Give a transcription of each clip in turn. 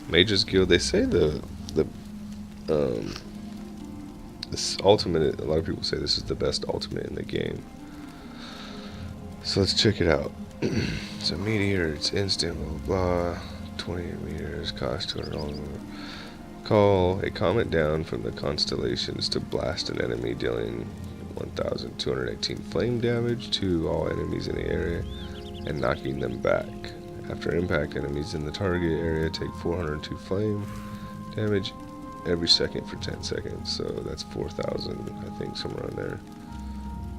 Mages Guild. They say the um this ultimate. A lot of people say this is the best ultimate in the game. So let's check it out. So meteor, it's instant, blah blah blah. 20 meters, cost $200. Call a comet down from the constellations to blast an enemy, dealing 1,218 flame damage to all enemies in the area and knocking them back. After impact, enemies in the target area take 402 flame damage every second for 10 seconds. So that's 4,000, I think, somewhere on there.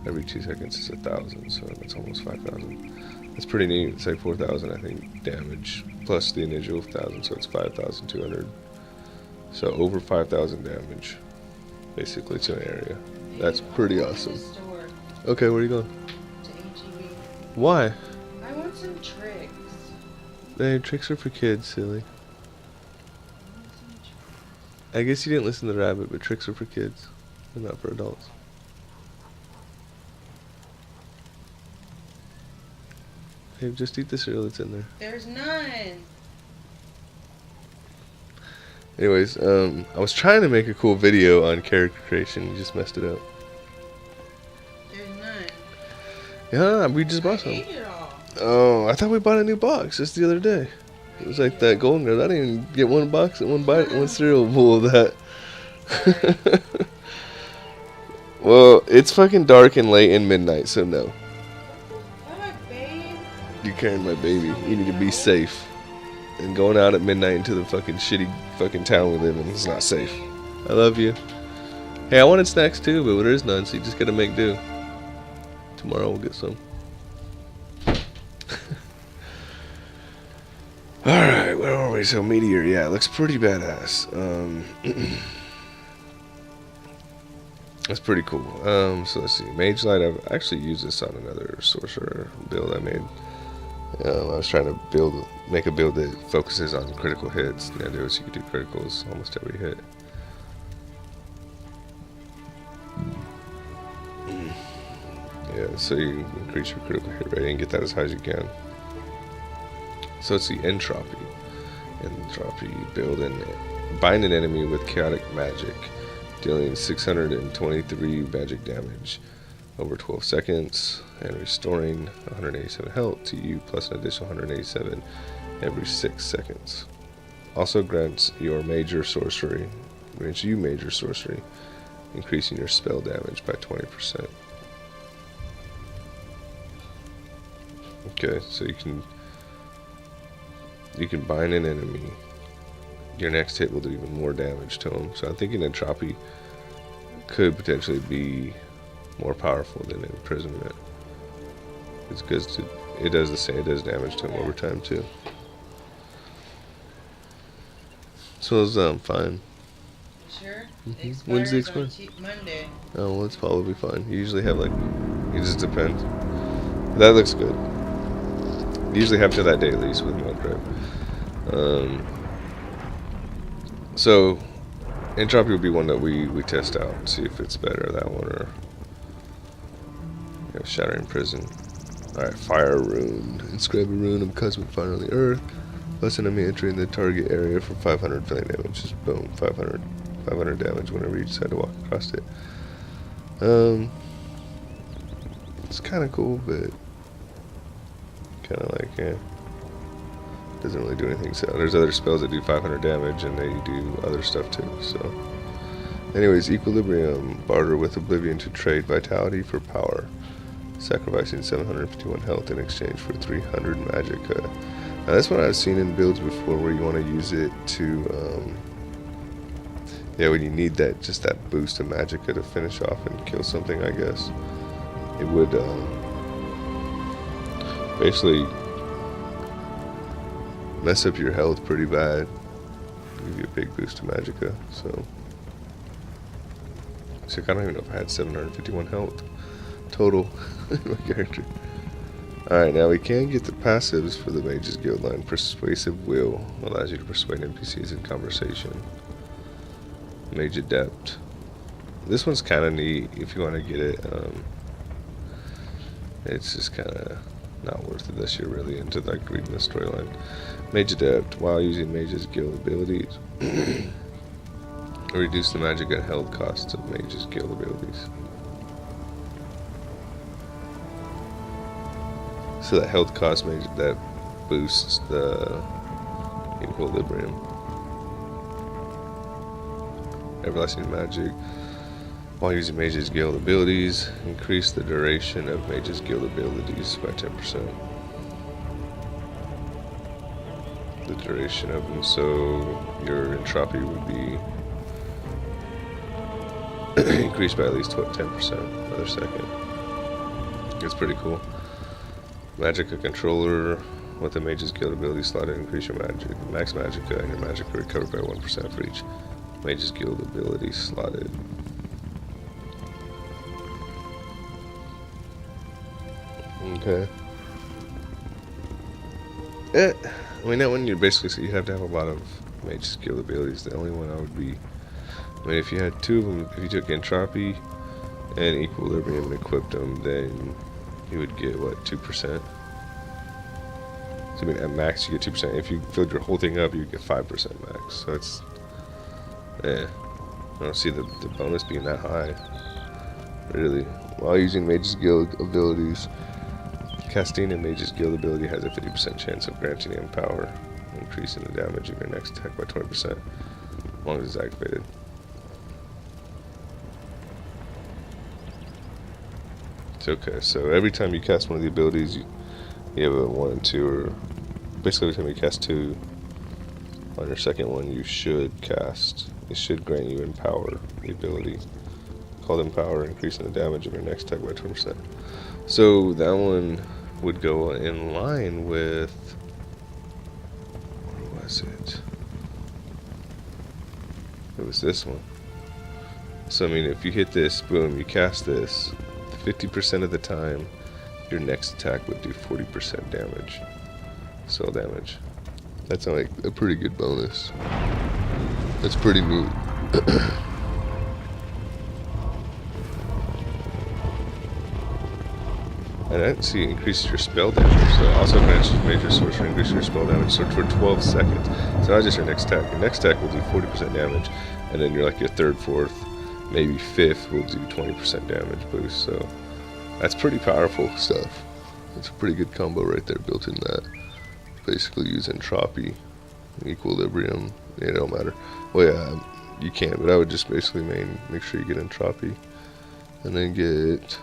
Every 2 seconds is 1,000, so that's almost 5,000. That's pretty neat. It's like 4,000, I think, damage plus the initial 1,000, so it's 5,200. So over 5,000 damage, basically, to an area. That's pretty awesome. Okay, where are you going? To HEB. Why? I want some tricks. Hey, tricks are for kids, silly. I guess you didn't listen to the rabbit, but tricks are for kids. They're not for adults. Hey, just eat the cereal that's in there. There's none. Anyways, I was trying to make a cool video on character creation. You just messed it up. There's none. Yeah, we just bought I some. ate it all. Oh, I thought we bought a new box just the other day. It was like that golden girl. I didn't even get one box and one bite, one cereal bowl of that. Well, it's fucking dark and late and midnight, so no. Fuck, babe. You're carrying my baby. You need to be safe. And going out at midnight into the fucking shitty fucking town we live in is not safe. I love you. Hey, I wanted snacks too, but there is none, so you just gotta make do. Tomorrow we'll get some. Alright, where are we? So Meteor, yeah, it looks pretty badass. That's pretty cool. So let's see. Mage Light, I've actually used this on another sorcerer build I made. I was trying to make a build that focuses on critical hits. The idea was you could do criticals almost every hit. Yeah, so you increase your critical hit rate and get that as high as you can. So it's the entropy. Entropy, build and bind an enemy with chaotic magic, dealing 623 magic damage over 12 seconds and restoring 187 health to you plus an additional 187 every 6 seconds. Also grants you major sorcery, increasing your spell damage by 20%. Okay, so you can bind an enemy. Your next hit will do even more damage to them. So I'm thinking entropy could potentially be more powerful than imprisonment. It's because it does the same. It does damage to him over time too. So it's fine. Sure? When's the Expires expire? on Monday. Oh, well, it's probably fine. You usually have like, it just depends. That looks good. You usually have to that day at least with Minecraft. So entropy will be one that we test out and see if it's better, that one, or shattering prison. Alright, fire rune. Inscribe a rune of cosmic fire on the earth. Plus enemy entering the target area for 500 flame damage. Just boom, 500 damage whenever you decide to walk across it. It's kind of cool, but kind of like, yeah, doesn't really do anything. So there's other spells that do 500 damage and they do other stuff too. So anyways, equilibrium, barter with oblivion to trade vitality for power, sacrificing 751 health in exchange for 300 magicka. Now that's what I've seen in builds before, where you want to use it to yeah, when you need that, just that boost of magicka to finish off and kill something, I guess it would basically mess up your health pretty bad, give you a big boost of magicka. So I don't even know if I had 751 health total in my character. Alright, now we can get the passives for the Mages Guild line. Persuasive Will allows you to persuade NPCs in conversation. Mage Adept. This one's kind of neat if you want to get it. It's just kind of not worth it unless you're really into like reading the storyline. Mage Adept, while using Mage's Guild abilities, reduce the magic and health costs of Mage's Guild abilities. So that health cost Mage Adept boosts the equilibrium. Everlasting Magic, while using Mage's Guild abilities, increase the duration of Mage's Guild abilities by 10%. The duration of them, so your entropy would be increased by at least 10% another second. It's pretty cool. Magicka Controller, with the Mage's Guild ability slotted, increase your max Magicka and your Magicka recovered by 1% for each Mage's Guild ability slotted. Okay. I mean, that one you basically, so you have to have a lot of Mage's Guild abilities. The only one I would be, I mean, if you had two of them, if you took Entropy and Equilibrium and equipped them, then you would get, what, 2%? So, I mean, at max you get 2%. If you filled your whole thing up, you get 5% max. So it's, I don't see the bonus being that high, really. While using Mage's Guild abilities, casting a Mage's Guild ability has a 50% chance of granting him power, increasing the damage of your next attack by 20%, as long as it's activated. It's okay, so every time you cast one of the abilities, you have a 1 and 2, or basically every time you cast 2, on your second one you should cast, it should grant you Empower, the ability called Empower, increasing the damage of your next attack by 20%. So that one would go in line with, what was it? It was this one. So I mean, if you hit this, boom, you cast this, 50% of the time, your next attack would do 40% damage. Soul damage. That's like a pretty good bonus. That's pretty neat. And I didn't see it increases your spell damage. So also grants major sorcery, increases your spell damage so for 12 seconds. So not just your next attack. Your next attack will do 40% damage, and then your third, fourth, maybe fifth will do 20% damage boost. So that's pretty powerful stuff. It's a pretty good combo right there built in that. Basically use Entropy, Equilibrium, it don't matter. Well yeah, you can, but I would just basically make sure you get Entropy. And then get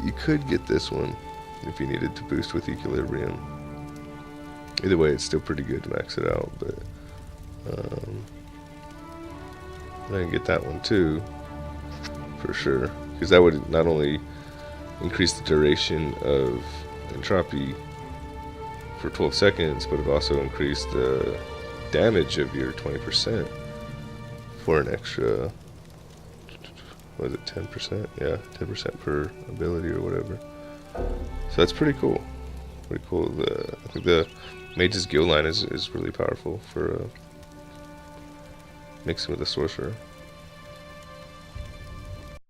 you could get this one if you needed to boost with Equilibrium. Either way, it's still pretty good to max it out, but then get that one too, for sure, because that would not only increase the duration of Entropy for 12 seconds, but it also increase the damage of your 20% for an extra, what is it, 10%? Yeah, 10% per ability or whatever. So that's pretty cool. Pretty cool. I think the Mage's Guild line is really powerful for mixing with the Sorcerer.